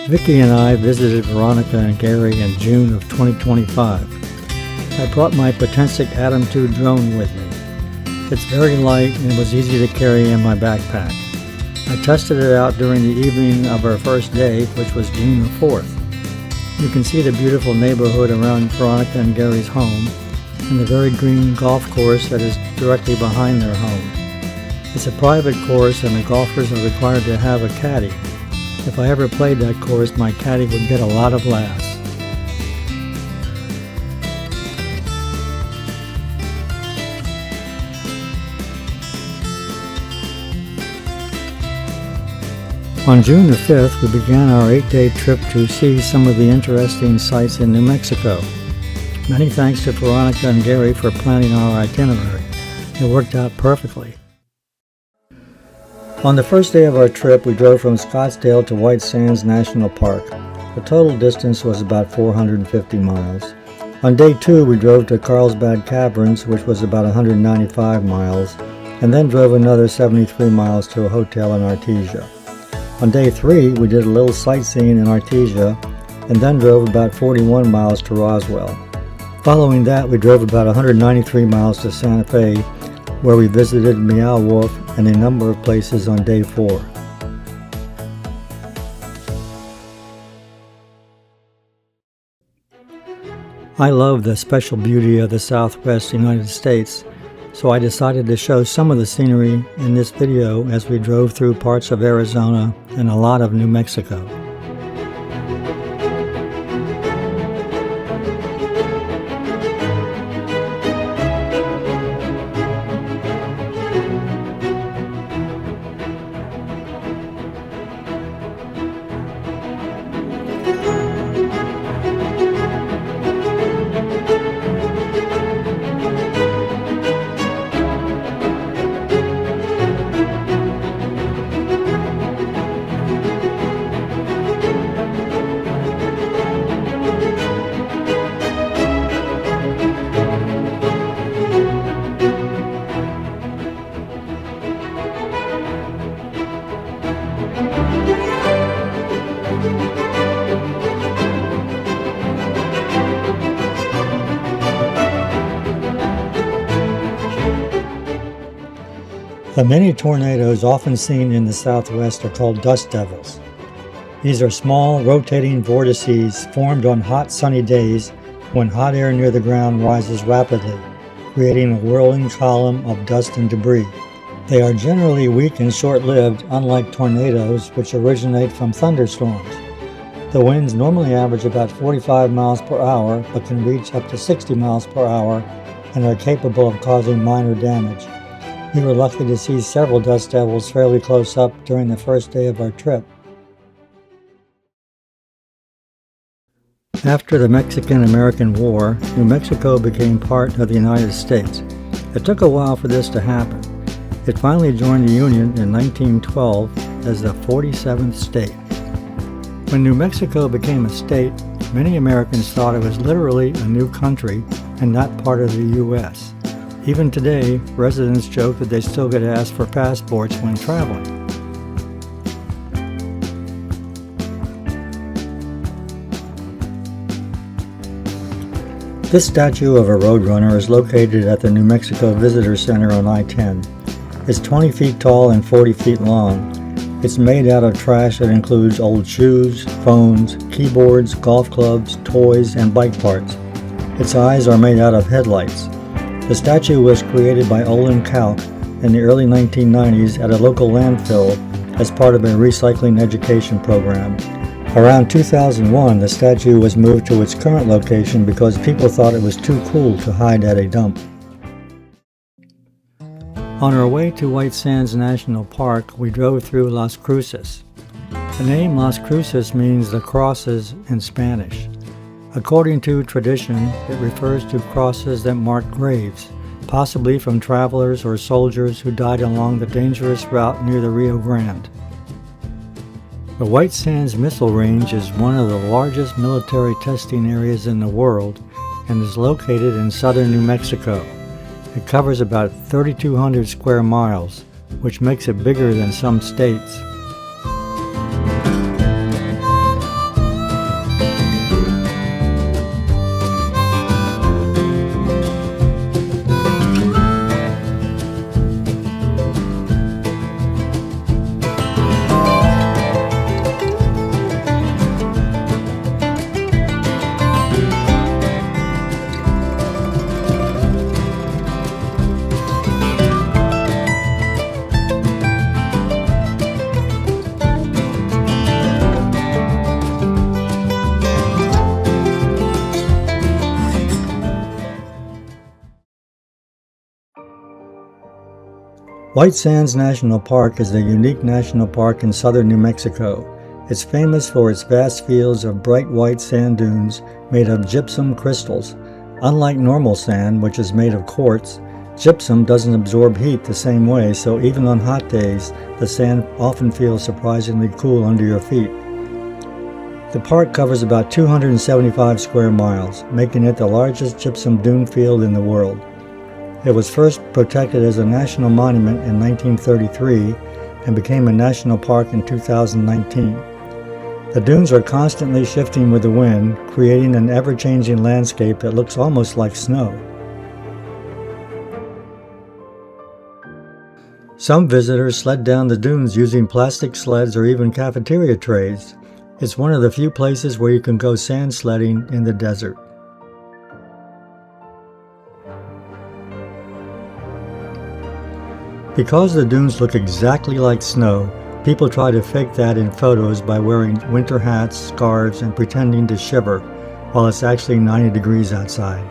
Vicki and I visited Veronica and Garry in June of 2025. I brought my Potensic Atom 2 drone with me. It's very light and was easy to carry in my backpack. I tested it out during the evening of our first day, which was June the 4th. You can see the beautiful neighborhood around Veronica and Garry's home and the very green golf course that is directly behind their home. It's a private course and the golfers are required to have a caddy. If I ever played that course, my caddy would get a lot of laughs. On June the 5th, we began our 8-day trip to see some of the interesting sights in New Mexico. Many thanks to Veronica and Garry for planning our itinerary. It worked out perfectly. On the first day of our trip, we drove from Scottsdale to White Sands National Park. The total distance was about 450 miles. On day 2, we drove to Carlsbad Caverns, which was about 195 miles, and then drove another 73 miles to a hotel in Artesia. On day 3, we did a little sightseeing in Artesia, and then drove about 41 miles to Roswell. Following that, we drove about 193 miles to Santa Fe, where we visited Meow Wolf and a number of places on day 4. I love the special beauty of the Southwest United States, so I decided to show some of the scenery in this video as we drove through parts of Arizona and a lot of New Mexico. The many tornadoes often seen in the Southwest are called dust devils. These are small, rotating vortices formed on hot, sunny days when hot air near the ground rises rapidly, creating a whirling column of dust and debris. They are generally weak and short-lived, unlike tornadoes, which originate from thunderstorms. The winds normally average about 45 miles per hour, but can reach up to 60 miles per hour and are capable of causing minor damage. We were lucky to see several dust devils fairly close up during the first day of our trip. After the Mexican-American War, New Mexico became part of the United States. It took a while for this to happen. It finally joined the Union in 1912 as the 47th state. When New Mexico became a state, many Americans thought it was literally a new country and not part of the U.S. Even today, residents joke that they still get asked for passports when traveling. This statue of a roadrunner is located at the New Mexico Visitor Center on I-10. It's 20 feet tall and 40 feet long. It's made out of trash that includes old shoes, phones, keyboards, golf clubs, toys, and bike parts. Its eyes are made out of headlights. The statue was created by Olin Kalk in the early 1990s at a local landfill as part of a recycling education program. Around 2001, the statue was moved to its current location because people thought it was too cool to hide at a dump. On our way to White Sands National Park, we drove through Las Cruces. The name Las Cruces means the crosses in Spanish. According to tradition, it refers to crosses that mark graves, possibly from travelers or soldiers who died along the dangerous route near the Rio Grande. The White Sands Missile Range is one of the largest military testing areas in the world and is located in southern New Mexico. It covers about 3,200 square miles, which makes it bigger than some states. White Sands National Park is a unique national park in southern New Mexico. It's famous for its vast fields of bright white sand dunes made of gypsum crystals. Unlike normal sand, which is made of quartz, gypsum doesn't absorb heat the same way, so even on hot days, the sand often feels surprisingly cool under your feet. The park covers about 275 square miles, making it the largest gypsum dune field in the world. It was first protected as a national monument in 1933 and became a national park in 2019. The dunes are constantly shifting with the wind, creating an ever-changing landscape that looks almost like snow. Some visitors sled down the dunes using plastic sleds or even cafeteria trays. It's one of the few places where you can go sand sledding in the desert. Because the dunes look exactly like snow, people try to fake that in photos by wearing winter hats, scarves, and pretending to shiver while it's actually 90 degrees outside.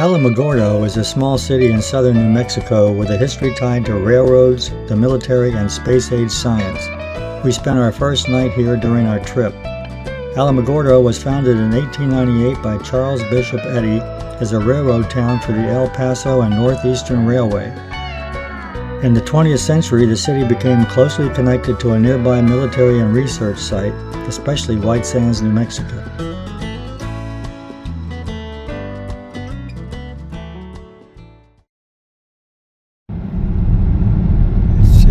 Alamogordo is a small city in southern New Mexico with a history tied to railroads, the military, and space-age science. We spent our first night here during our trip. Alamogordo was founded in 1898 by Charles Bishop Eddy as a railroad town for the El Paso and Northeastern Railway. In the 20th century, the city became closely connected to a nearby military and research site, especially White Sands, New Mexico.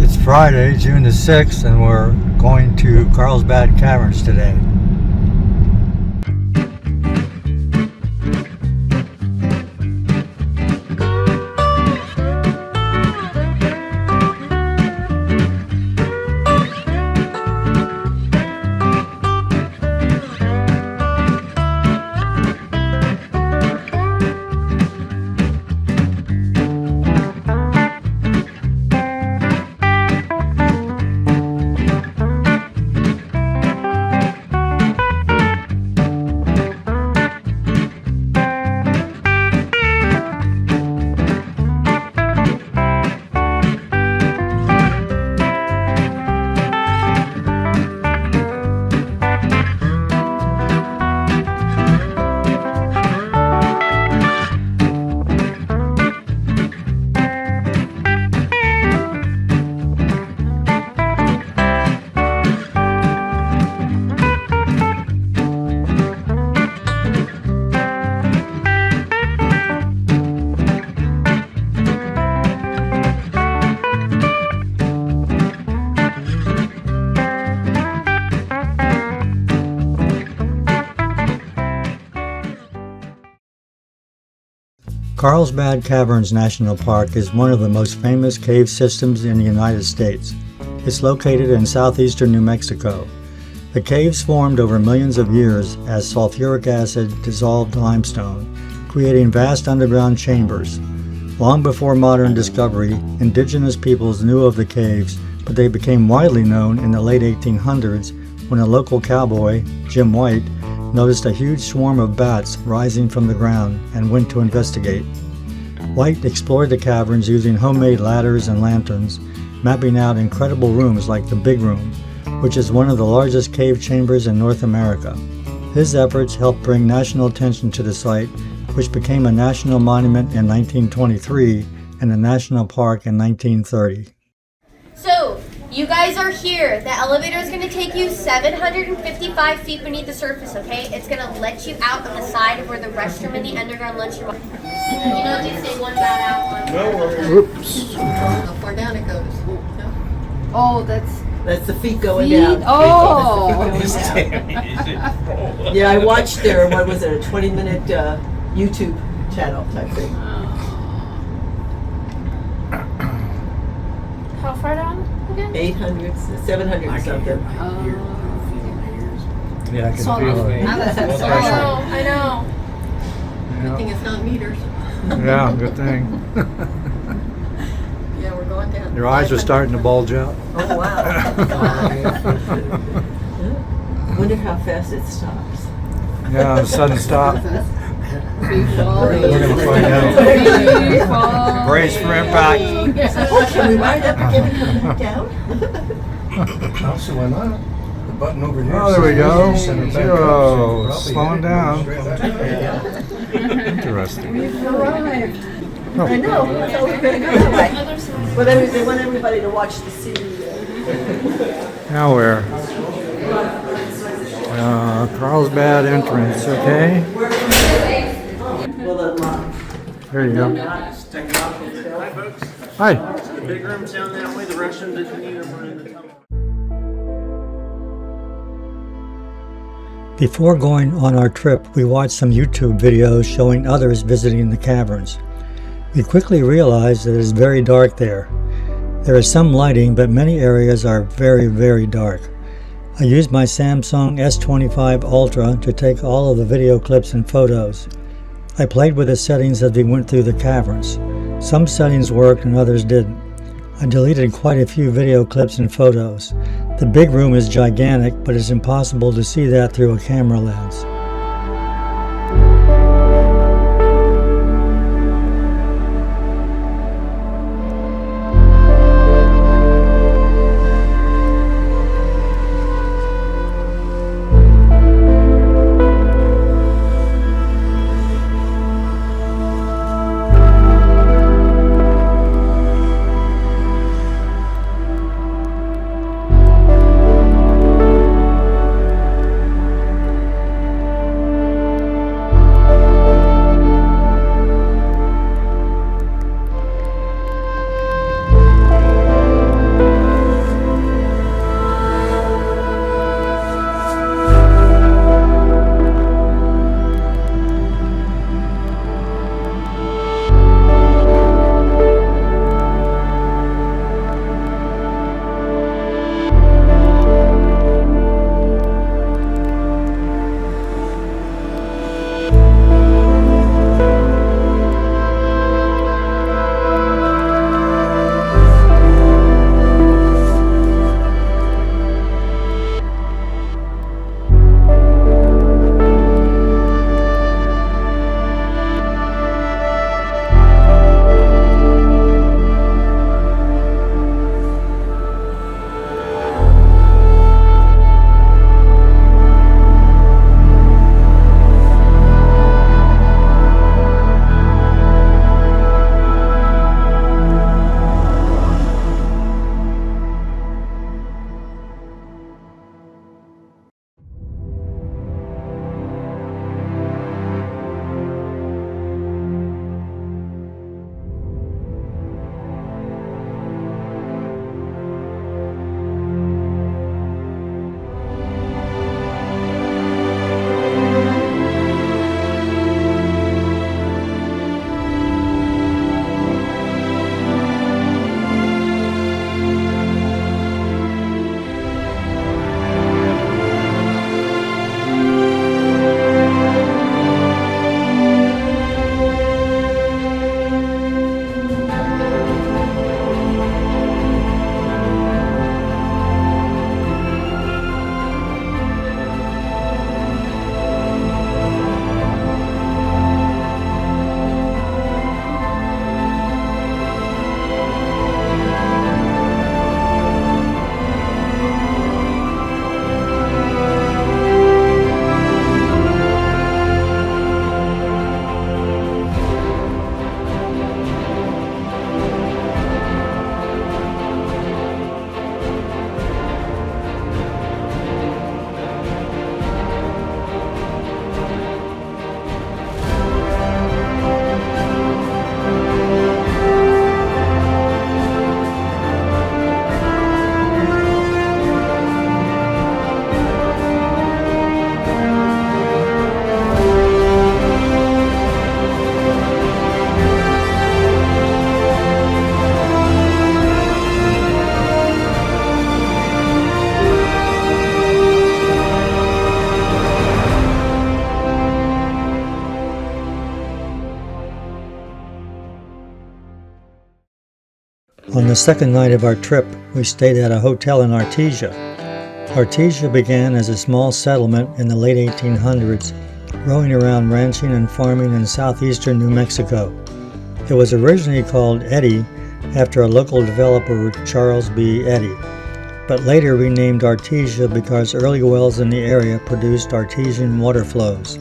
It's Friday, June the 6th, and we're going to Carlsbad Caverns today. Carlsbad Caverns National Park is one of the most famous cave systems in the United States. It's located in southeastern New Mexico. The caves formed over millions of years as sulfuric acid dissolved limestone, creating vast underground chambers. Long before modern discovery, indigenous peoples knew of the caves, but they became widely known in the late 1800s when a local cowboy, Jim White, noticed a huge swarm of bats rising from the ground and went to investigate. White explored the caverns using homemade ladders and lanterns, mapping out incredible rooms like the Big Room, which is one of the largest cave chambers in North America. His efforts helped bring national attention to the site, which became a national monument in 1923 and a national park in 1930. So, you guys are here. The elevator is going to take you 755 feet beneath the surface, okay? It's going to let you out on the side of where the restroom and the underground lunchroom are. You know, they say one bad out, one. No worries. Oops. How far down it goes. Oh, that's the feet going feet? down. Oh. That's the feet going down. Yeah, I watched their, what was it, a 20-minute YouTube channel type thing. How far down again? 800, 700 something. Yeah, I can So- feel it. I know. Good thing it's not meters. Yeah, good thing. Yeah, we're going down. Your eyes are starting to bulge out. Oh, wow. Wonder how fast it stops. Yeah, sudden stop. Free falling. We're gonna find out. Free falling. Brace for impact. Oh, can we ride up again and come back down? I'll see why not. The button over here. Oh, there we go. Center back Zero. up, so you Slowing probably down. straight back. Interesting. Arrived. I know, so we're gonna go that way. But they want everybody to watch the series. Now where? Carlsbad entrance, okay? Well, There you go. Hi, folks. Hi. The big room's down that way. The restrooms, if you need them, are in the tunnel. Before going on our trip, we watched some YouTube videos showing others visiting the caverns. We quickly realized that it is very dark there. There is some lighting, but many areas are very, very dark. I used my Samsung S25 Ultra to take all of the video clips and photos. I played with the settings as we went through the caverns. Some settings worked and others didn't. I deleted quite a few video clips and photos. The big room is gigantic, but it's impossible to see that through a camera lens. On the second night of our trip, we stayed at a hotel in Artesia. Artesia began as a small settlement in the late 1800s, growing around ranching and farming in southeastern New Mexico. It was originally called Eddy after a local developer, Charles B. Eddy, but later renamed Artesia because early wells in the area produced artesian water flows.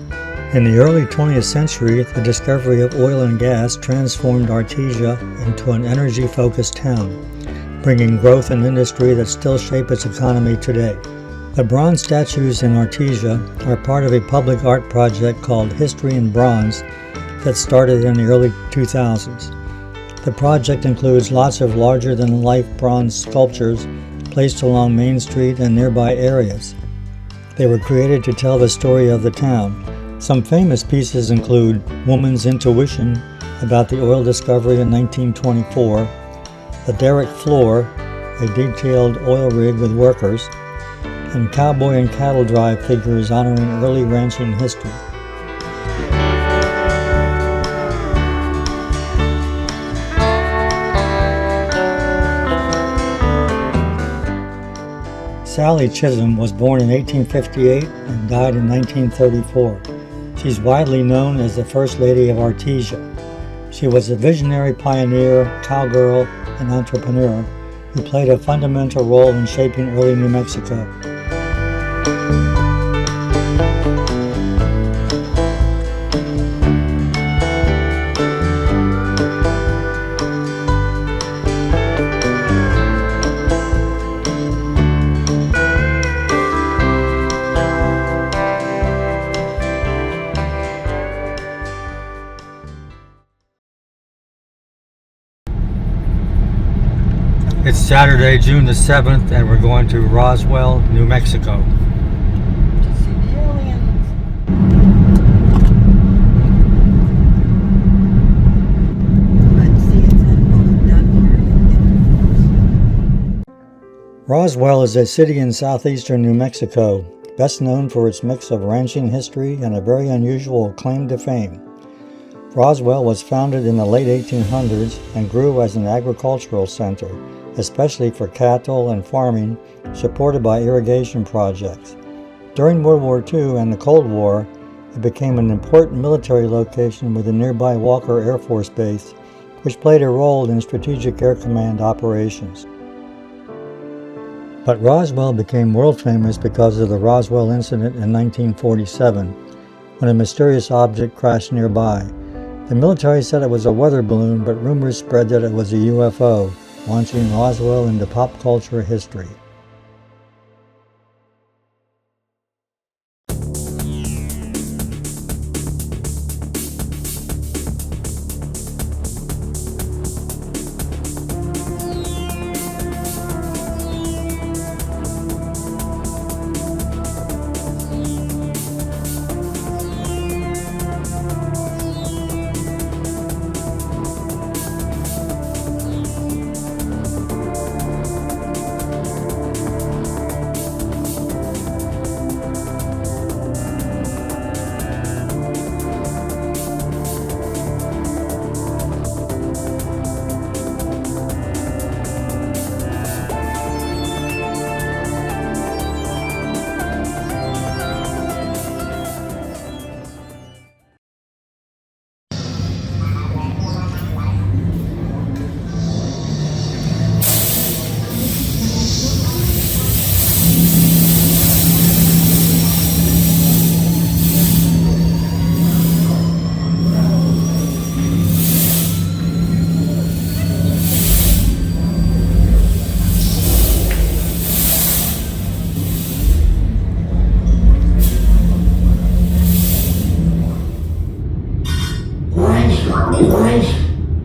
In the early 20th century, the discovery of oil and gas transformed Artesia into an energy-focused town, bringing growth and industry that still shape its economy today. The bronze statues in Artesia are part of a public art project called History in Bronze that started in the early 2000s. The project includes lots of larger-than-life bronze sculptures placed along Main Street and nearby areas. They were created to tell the story of the town. Some famous pieces include Woman's Intuition about the oil discovery in 1924, the Derrick Floor, a detailed oil rig with workers, and cowboy and cattle drive figures honoring early ranching history. Sally Chisholm was born in 1858 and died in 1934. She's widely known as the First Lady of Artesia. She was a visionary pioneer, cowgirl, and entrepreneur who played a fundamental role in shaping early New Mexico. It's Saturday, June the 7th, and we're going to Roswell, New Mexico. To see the aliens. Let's see, it's down here. Roswell is a city in southeastern New Mexico, best known for its mix of ranching history and a very unusual claim to fame. Roswell was founded in the late 1800s and grew as an agricultural center, especially for cattle and farming, supported by irrigation projects. During World War II and the Cold War, it became an important military location with the nearby Walker Air Force Base, which played a role in Strategic Air Command operations. But Roswell became world famous because of the Roswell incident in 1947, when a mysterious object crashed nearby. The military said it was a weather balloon, but rumors spread that it was a UFO, launching Roswell into pop culture history.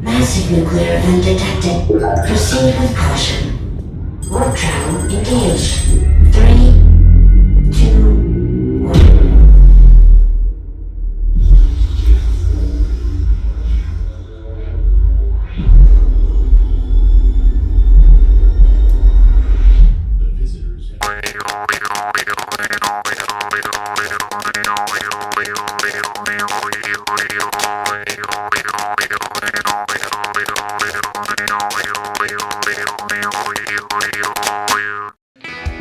Massive nuclear event detected. Proceed with caution. Warp travel engaged. 3, 2, 1. The visitors have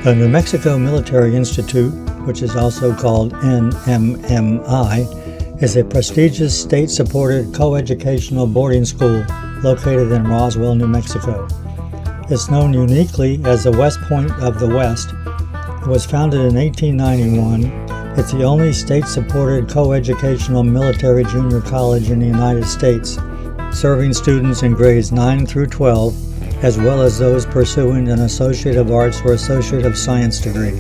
The New Mexico Military Institute, which is also called NMMI, is a prestigious state-supported coeducational boarding school located in Roswell, New Mexico. It's known uniquely as the West Point of the West. It was founded in 1891. It's the only state-supported coeducational military junior college in the United States, serving students in grades 9 through 12, as well as those pursuing an Associate of Arts or Associate of Science degree.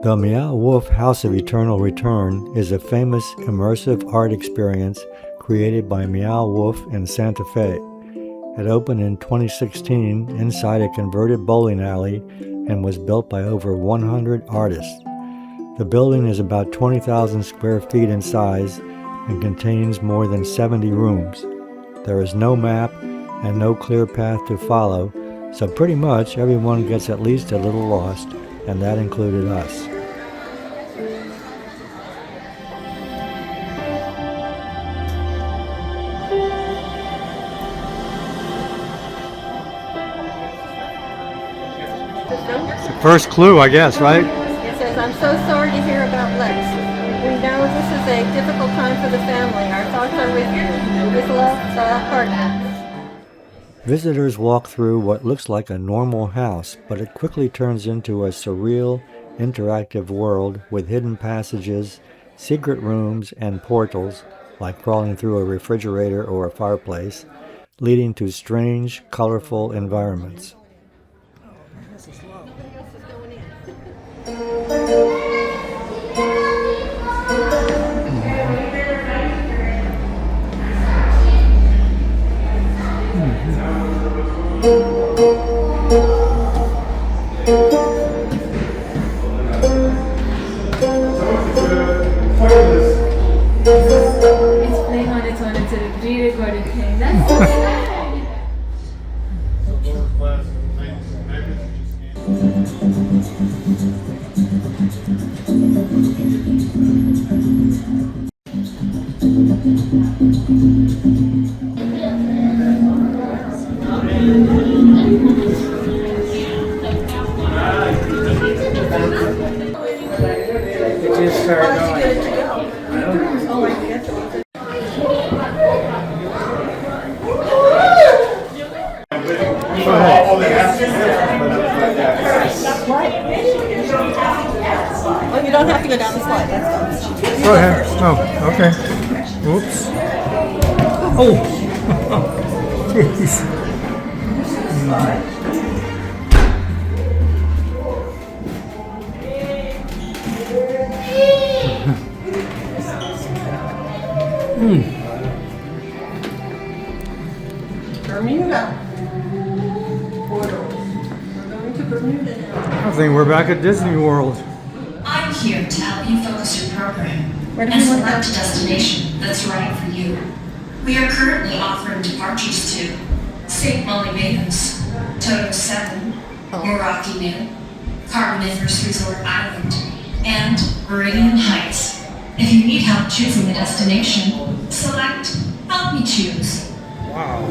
The Meow Wolf House of Eternal Return is a famous immersive art experience created by Meow Wolf in Santa Fe. It opened in 2016 inside a converted bowling alley and was built by over 100 artists. The building is about 20,000 square feet in size and contains more than 70 rooms. There is no map and no clear path to follow, so pretty much everyone gets at least a little lost, and that included us. First clue, I guess, right? It says, I'm so sorry to hear about Lex. We know this is a difficult time for the family. Our thoughts are with you. With love, partner. Visitors walk through what looks like a normal house, but it quickly turns into a surreal, interactive world with hidden passages, secret rooms, and portals, like crawling through a refrigerator or a fireplace, leading to strange, colorful environments. It's playing on its own. It's a re-recorded thing. That's so sad. Just start going. Oh, you don't have to go down the slide. That's go. Go ahead. Oh, okay. Oops. Oh. Jeez. Bermuda. Portals. We're going to Bermuda now. I think we're back at Disney World. I'm here to help you focus your program Where do and you want select that? a destination that's right for you. We are currently offering departures to St. Molly Maidens, Toto 7, Rocky New, Carboniferous Resort Island, and Meridian Heights. If you need help choosing a destination, select Help Me Choose. Wow.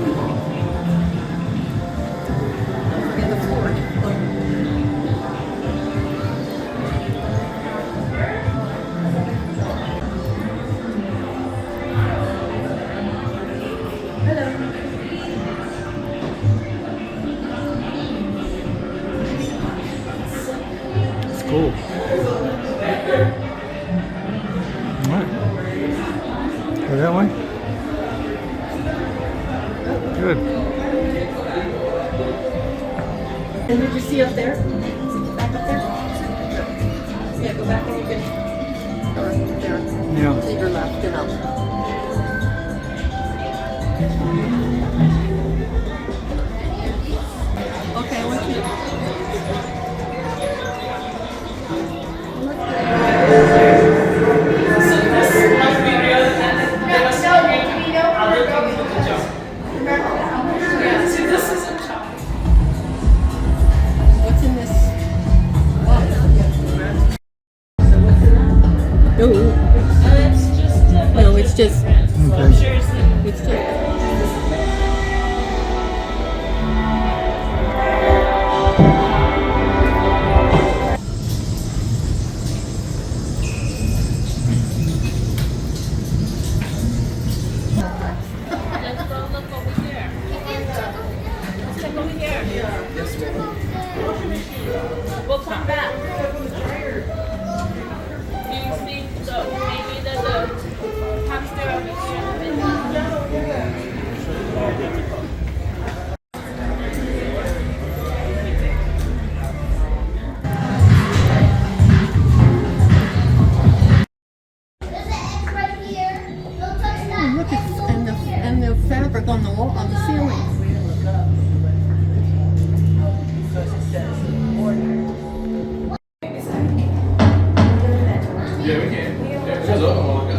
In the floor. cool. Alright. Go that way? Good. And did you see up there? Back up there? Yeah, go back and you can. Or there. Yeah. To your left and up. Okay, I want you to. What's in this box? Oh. No, it's just. It's just. We'll come back. Do you see maybe the hamster over here? Look, and the fabric on the wall, on the ceiling. Yeah, we can. Yeah, it was open while ago.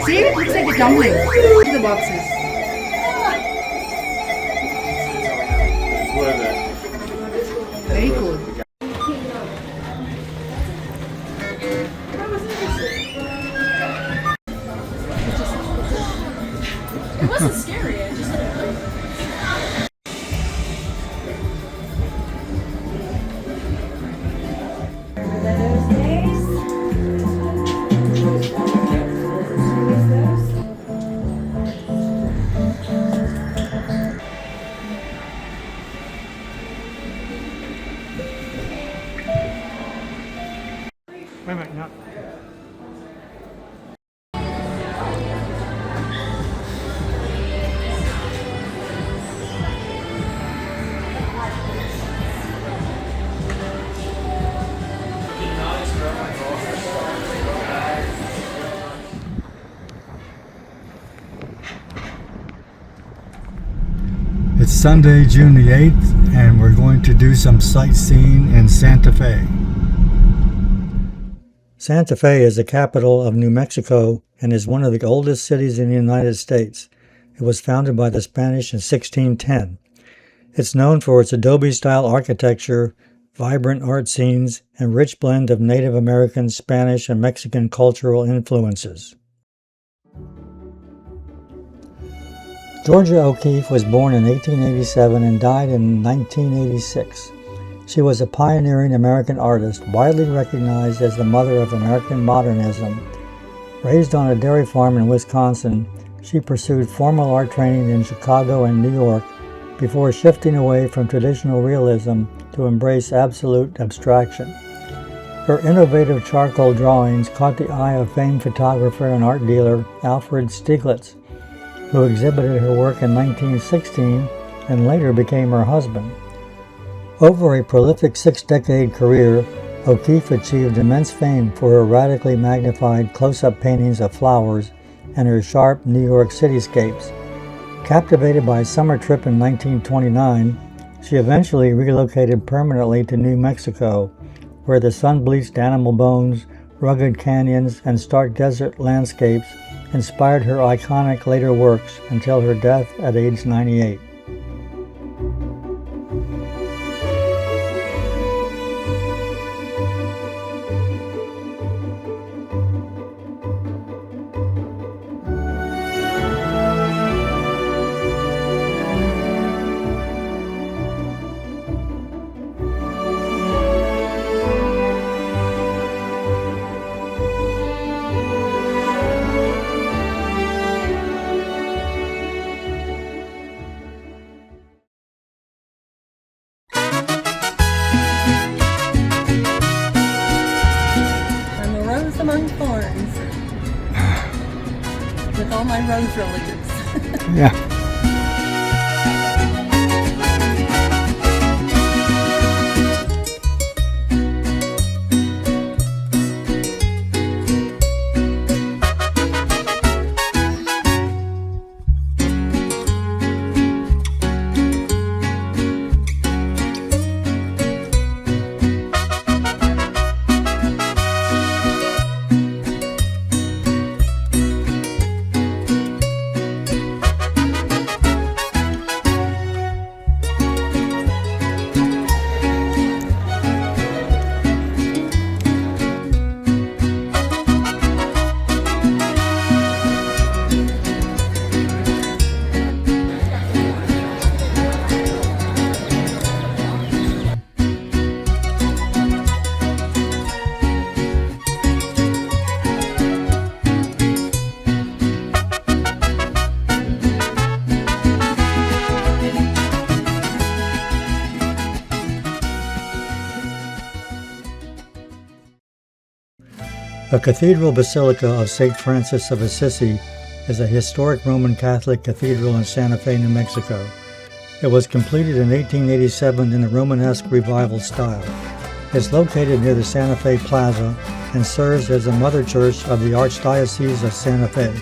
See, it looks like a dumpling. Look at the boxes. Very cool. It wasn't scary. I just Wait a minute, no. It's Sunday, June the 8th, and we're going to do some sightseeing in Santa Fe. Santa Fe is the capital of New Mexico and is one of the oldest cities in the United States. It was founded by the Spanish in 1610. It's known for its adobe-style architecture, vibrant art scenes, and rich blend of Native American, Spanish, and Mexican cultural influences. Georgia O'Keeffe was born in 1887 and died in 1986. She was a pioneering American artist, widely recognized as the mother of American modernism. Raised on a dairy farm in Wisconsin, she pursued formal art training in Chicago and New York before shifting away from traditional realism to embrace absolute abstraction. Her innovative charcoal drawings caught the eye of famed photographer and art dealer Alfred Stieglitz, who exhibited her work in 1916 and later became her husband. Over a prolific 6-decade career, O'Keeffe achieved immense fame for her radically magnified close-up paintings of flowers and her sharp New York cityscapes. Captivated by a summer trip in 1929, She eventually relocated permanently to New Mexico, where the sun-bleached animal bones, rugged canyons, and stark desert landscapes inspired her iconic later works until her death at age 98. I'm a rose among thorns. With all my rose relatives. Yeah. The Cathedral Basilica of St. Francis of Assisi is a historic Roman Catholic cathedral in Santa Fe, New Mexico. It was completed in 1887 in the Romanesque Revival style. It's located near the Santa Fe Plaza and serves as the mother church of the Archdiocese of Santa Fe.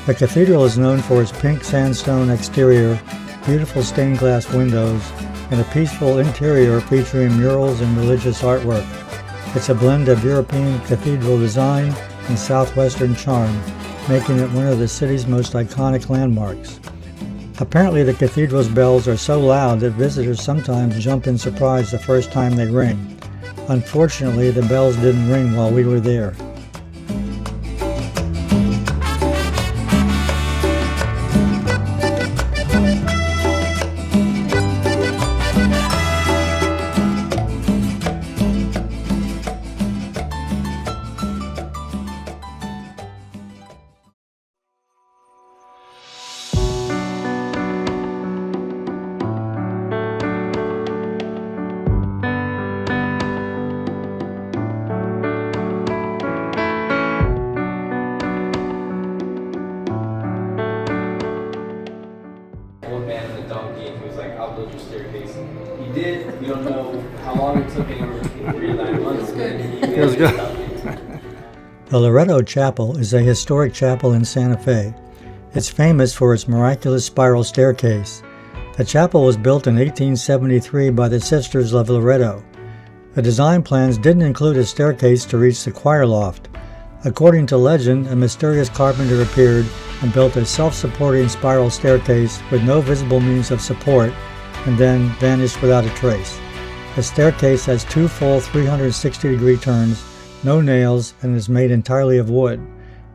The cathedral is known for its pink sandstone exterior, beautiful stained glass windows, and a peaceful interior featuring murals and religious artwork. It's a blend of European cathedral design and southwestern charm, making it one of the city's most iconic landmarks. Apparently, the cathedral's bells are so loud that visitors sometimes jump in surprise the first time they ring. Unfortunately, the bells didn't ring while we were there. Old man and the donkey, and he was like, I'll build your staircase. He did. We don't know how long it took him, 3 or 9 months. It was good. The Loretto Chapel is a historic chapel in Santa Fe. It's famous for its miraculous spiral staircase. The chapel was built in 1873 by the Sisters of Loretto. The design plans didn't include a staircase to reach the choir loft. According to legend, a mysterious carpenter appeared and built a self-supporting spiral staircase with no visible means of support, and then vanished without a trace. The staircase has 2 full 360-degree turns, no nails, and is made entirely of wood.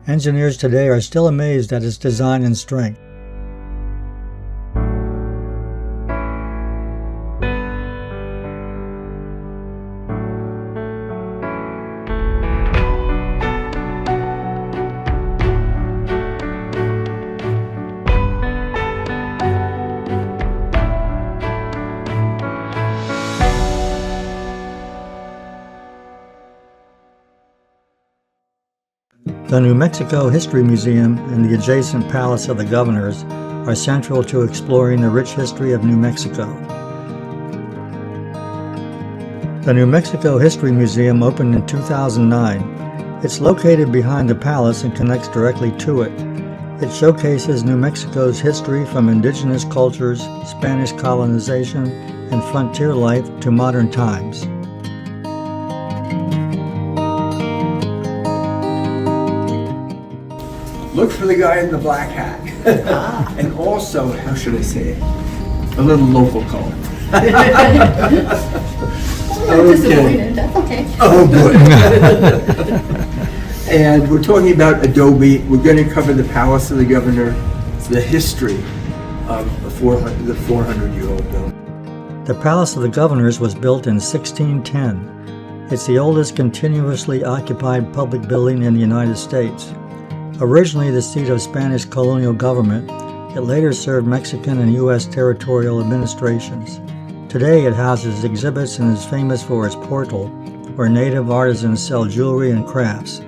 Engineers today are still amazed at its design and strength. The New Mexico History Museum and the adjacent Palace of the Governors are central to exploring the rich history of New Mexico. The New Mexico History Museum opened in 2009. It's located behind the palace and connects directly to it. It showcases New Mexico's history from indigenous cultures, Spanish colonization, American frontier life to modern times. Look for the guy in the black hat. And also, how should I say it? A little local call. Disappointed, that's okay. Oh, good. And we're talking about Adobe. We're going to cover the Palace of the Governor, the history of the 400-year-old building. The Palace of the Governors was built in 1610. It's the oldest continuously occupied public building in the United States. Originally the seat of Spanish colonial government, it later served Mexican and U.S. territorial administrations. Today it houses exhibits and is famous for its portal, where native artisans sell jewelry and crafts.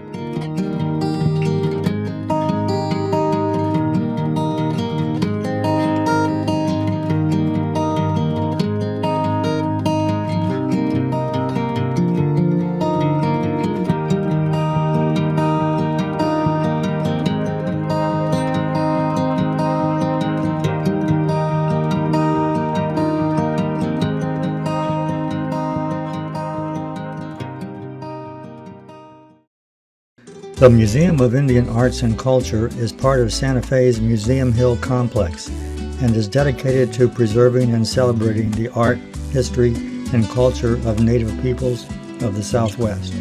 The Museum of Indian Arts and Culture is part of Santa Fe's Museum Hill complex and is dedicated to preserving and celebrating the art, history, and culture of Native peoples of the Southwest.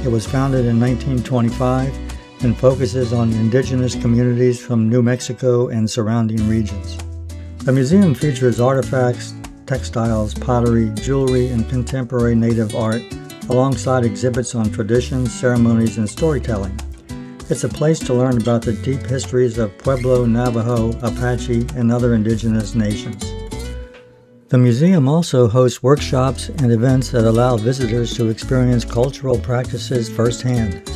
It was founded in 1925 and focuses on indigenous communities from New Mexico and surrounding regions. The museum features artifacts, textiles, pottery, jewelry, and contemporary Native art, alongside exhibits on traditions, ceremonies, and storytelling. It's a place to learn about the deep histories of Pueblo, Navajo, Apache, and other indigenous nations. The museum also hosts workshops and events that allow visitors to experience cultural practices firsthand.